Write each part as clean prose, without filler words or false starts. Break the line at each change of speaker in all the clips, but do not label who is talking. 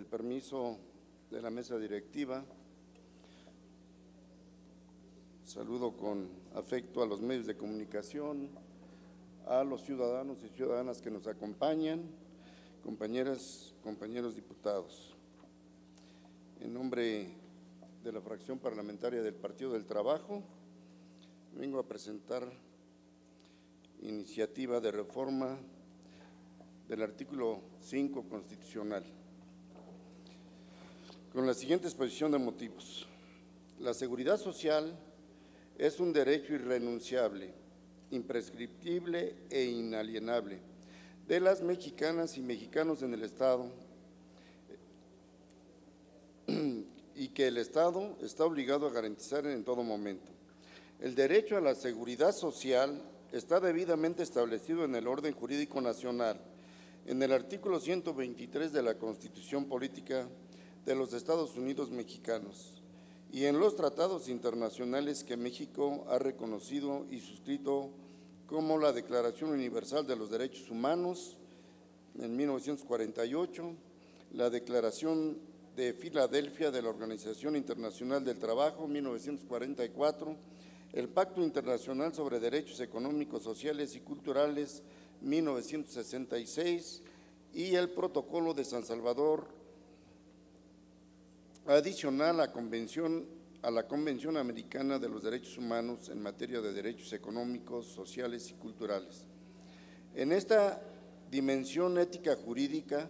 permiso de la mesa directiva, saludo con afecto a los medios de comunicación, a los ciudadanos y ciudadanas que nos acompañan, compañeras, compañeros diputados. En nombre de la fracción parlamentaria del Partido del Trabajo, vengo a presentar iniciativa de reforma del artículo 5 constitucional, con la siguiente exposición de motivos. La seguridad social es un derecho irrenunciable, imprescriptible e inalienable de las mexicanas y mexicanos en el Estado, y que el Estado está obligado a garantizar en todo momento. El derecho a la seguridad social está debidamente establecido en el orden jurídico nacional, en el artículo 123 de la Constitución Política de los Estados Unidos Mexicanos y en los tratados internacionales que México ha reconocido y suscrito, como la Declaración Universal de los Derechos Humanos en 1948, la Declaración de Filadelfia de la Organización Internacional del Trabajo, 1944, el Pacto Internacional sobre Derechos Económicos, Sociales y Culturales, 1966, y el Protocolo de San Salvador, adicional a la Convención Americana de los Derechos Humanos en materia de derechos económicos, sociales y culturales. En esta dimensión ética jurídica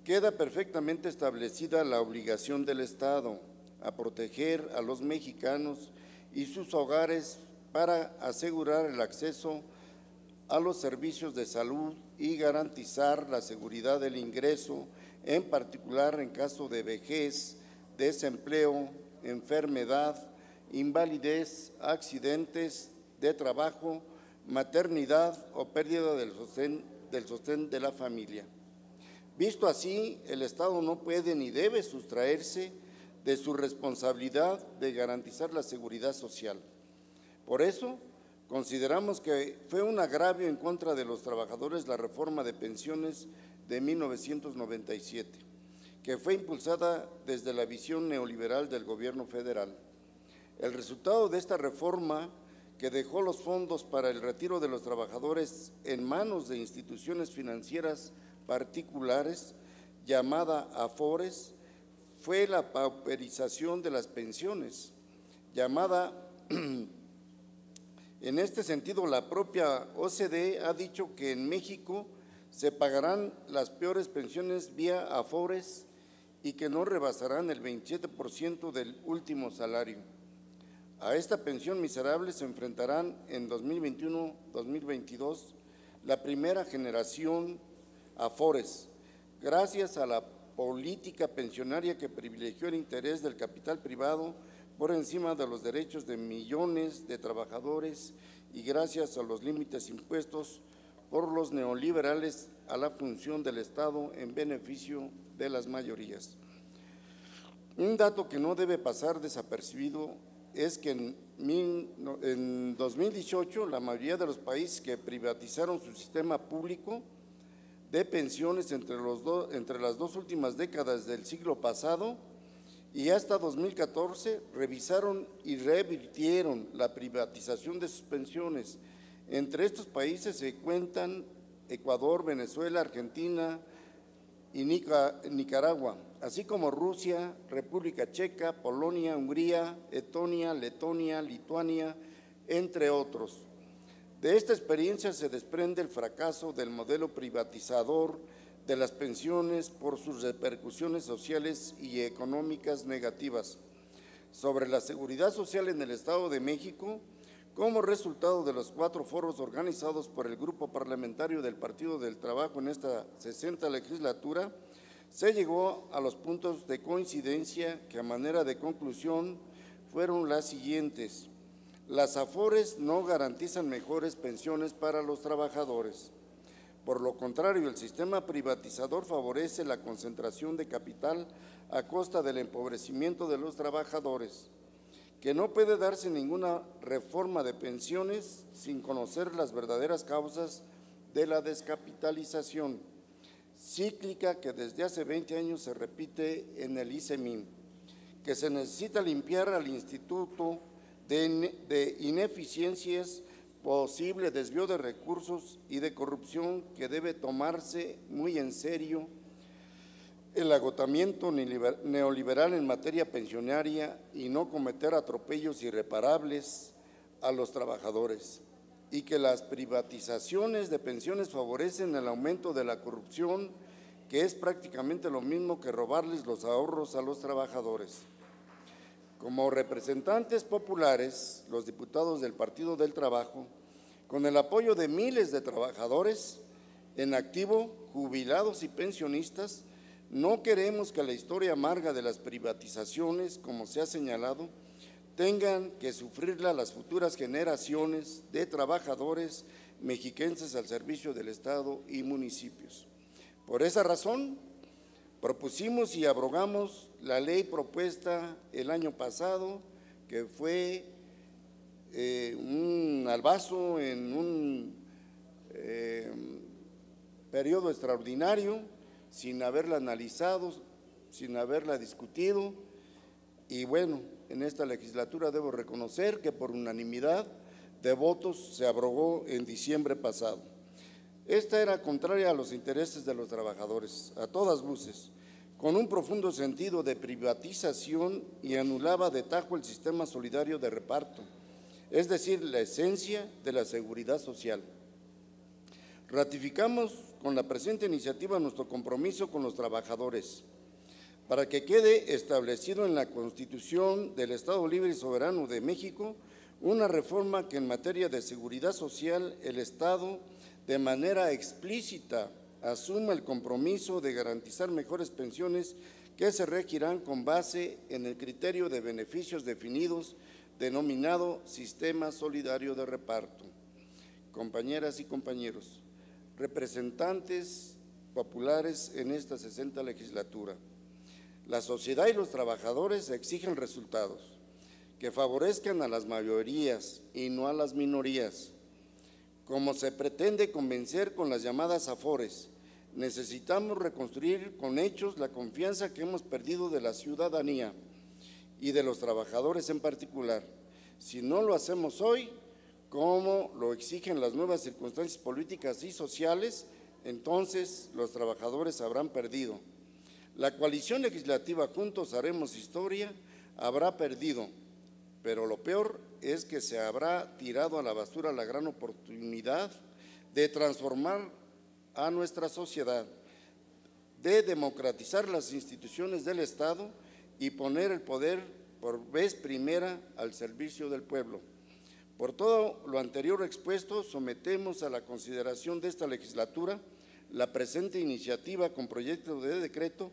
queda perfectamente establecida la obligación del Estado a proteger a los mexicanos y sus hogares para asegurar el acceso a los servicios de salud y garantizar la seguridad del ingreso, en particular en caso de vejez, desempleo, enfermedad, invalidez, accidentes de trabajo, maternidad o pérdida del sostén de la familia. Visto así, el Estado no puede ni debe sustraerse de su responsabilidad de garantizar la seguridad social. Por eso, consideramos que fue un agravio en contra de los trabajadores la reforma de pensiones de 1997, que fue impulsada desde la visión neoliberal del gobierno federal. El resultado de esta reforma, que dejó los fondos para el retiro de los trabajadores en manos de instituciones financieras particulares, llamada Afores, fue la pauperización de las pensiones, llamada, en este sentido, la propia OCDE ha dicho que en México se pagarán las peores pensiones vía Afores y que no rebasarán el 27% del último salario. A esta pensión miserable se enfrentarán en 2021-2022 la primera generación Afores, gracias a la política pensionaria que privilegió el interés del capital privado por encima de los derechos de millones de trabajadores y gracias a los límites impuestos por los neoliberales a la función del Estado en beneficio de las mayorías. Un dato que no debe pasar desapercibido es que en 2018 la mayoría de los países que privatizaron su sistema público de pensiones entre las dos últimas décadas del siglo pasado y hasta 2014 revisaron y revirtieron la privatización de sus pensiones. Entre estos países se cuentan Ecuador, Venezuela, Argentina y Nicaragua, así como Rusia, República Checa, Polonia, Hungría, Estonia, Letonia, Lituania, entre otros. De esta experiencia se desprende el fracaso del modelo privatizador de las pensiones por sus repercusiones sociales y económicas negativas sobre la seguridad social en el Estado de México. Como resultado de los 4 foros organizados por el Grupo Parlamentario del Partido del Trabajo en esta 60ª legislatura, se llegó a los puntos de coincidencia que a manera de conclusión fueron las siguientes. Las Afores no garantizan mejores pensiones para los trabajadores. Por lo contrario, el sistema privatizador favorece la concentración de capital a costa del empobrecimiento de los trabajadores, que no puede darse ninguna reforma de pensiones sin conocer las verdaderas causas de la descapitalización. cíclica que desde hace 20 años se repite en el ICEMIN, que se necesita limpiar al instituto de ineficiencias, posible desvío de recursos y de corrupción, que debe tomarse muy en serio el agotamiento neoliberal en materia pensionaria y no cometer atropellos irreparables a los trabajadores, y que las privatizaciones de pensiones favorecen el aumento de la corrupción, que es prácticamente lo mismo que robarles los ahorros a los trabajadores. Como representantes populares, los diputados del Partido del Trabajo, con el apoyo de miles de trabajadores en activo, jubilados y pensionistas, no queremos que la historia amarga de las privatizaciones, como se ha señalado, tengan que sufrirla las futuras generaciones de trabajadores mexiquenses al servicio del Estado y municipios. Por esa razón, propusimos y abrogamos la ley propuesta el año pasado, que fue un albazo en un periodo extraordinario, sin haberla analizado, sin haberla discutido, y bueno, en esta legislatura debo reconocer que por unanimidad de votos se abrogó en diciembre pasado. Esta era contraria a los intereses de los trabajadores, a todas luces, con un profundo sentido de privatización, y anulaba de tajo el sistema solidario de reparto, es decir, la esencia de la seguridad social. Ratificamos con la presente iniciativa nuestro compromiso con los trabajadores, para que quede establecido en la Constitución del Estado Libre y Soberano de México una reforma que en materia de seguridad social el Estado de manera explícita asuma el compromiso de garantizar mejores pensiones que se regirán con base en el criterio de beneficios definidos denominado Sistema Solidario de Reparto. Compañeras y compañeros, representantes populares en esta 60ª legislatura, la sociedad y los trabajadores exigen resultados que favorezcan a las mayorías y no a las minorías. Como se pretende convencer con las llamadas afores, necesitamos reconstruir con hechos la confianza que hemos perdido de la ciudadanía y de los trabajadores en particular. Si no lo hacemos hoy, como lo exigen las nuevas circunstancias políticas y sociales, entonces los trabajadores habrán perdido. La coalición legislativa Juntos Haremos Historia habrá perdido, pero lo peor es que se habrá tirado a la basura la gran oportunidad de transformar a nuestra sociedad, de democratizar las instituciones del Estado y poner el poder por vez primera al servicio del pueblo. Por todo lo anterior expuesto, sometemos a la consideración de esta legislatura la presente iniciativa con proyecto de decreto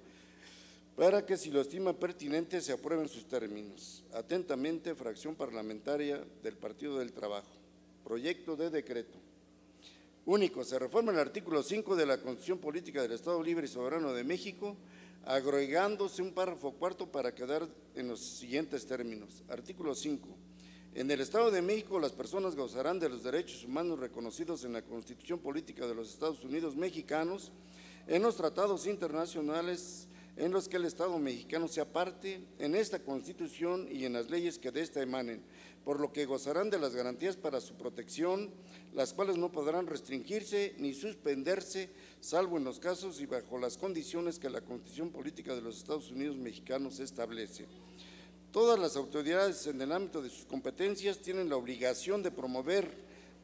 para que, si lo estima pertinente, se aprueben sus términos. Atentamente, fracción parlamentaria del Partido del Trabajo. Proyecto de decreto. Único, se reforma el artículo 5 de la Constitución Política del Estado Libre y Soberano de México, agregándose un párrafo cuarto para quedar en los siguientes términos. Artículo 5. En el Estado de México, las personas gozarán de los derechos humanos reconocidos en la Constitución Política de los Estados Unidos Mexicanos, en los tratados internacionales en los que el Estado mexicano sea parte, en esta Constitución y en las leyes que de esta emanen, por lo que gozarán de las garantías para su protección, las cuales no podrán restringirse ni suspenderse, salvo en los casos y bajo las condiciones que la Constitución Política de los Estados Unidos Mexicanos establece. Todas las autoridades en el ámbito de sus competencias tienen la obligación de promover,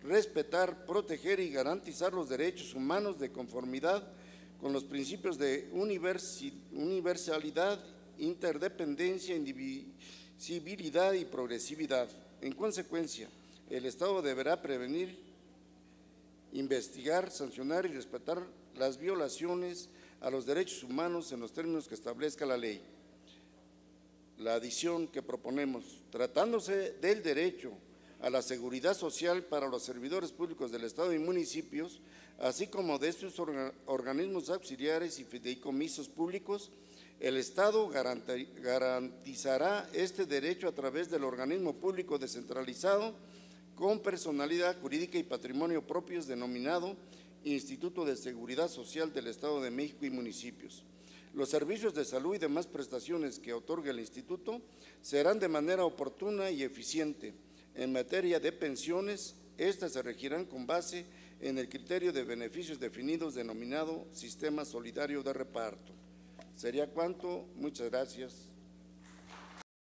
respetar, proteger y garantizar los derechos humanos de conformidad con los principios de universalidad, interdependencia, indivisibilidad y progresividad. En consecuencia, el Estado deberá prevenir, investigar, sancionar y respetar las violaciones a los derechos humanos en los términos que establezca la ley. La adición que proponemos, tratándose del derecho a la seguridad social para los servidores públicos del Estado y municipios, así como de sus organismos auxiliares y fideicomisos públicos, el Estado garantizará este derecho a través del organismo público descentralizado con personalidad jurídica y patrimonio propios denominado Instituto de Seguridad Social del Estado de México y municipios. Los servicios de salud y demás prestaciones que otorga el Instituto serán de manera oportuna y eficiente. En materia de pensiones, estas se regirán con base en el criterio de beneficios definidos denominado Sistema Solidario de Reparto. ¿Sería cuánto? Muchas gracias.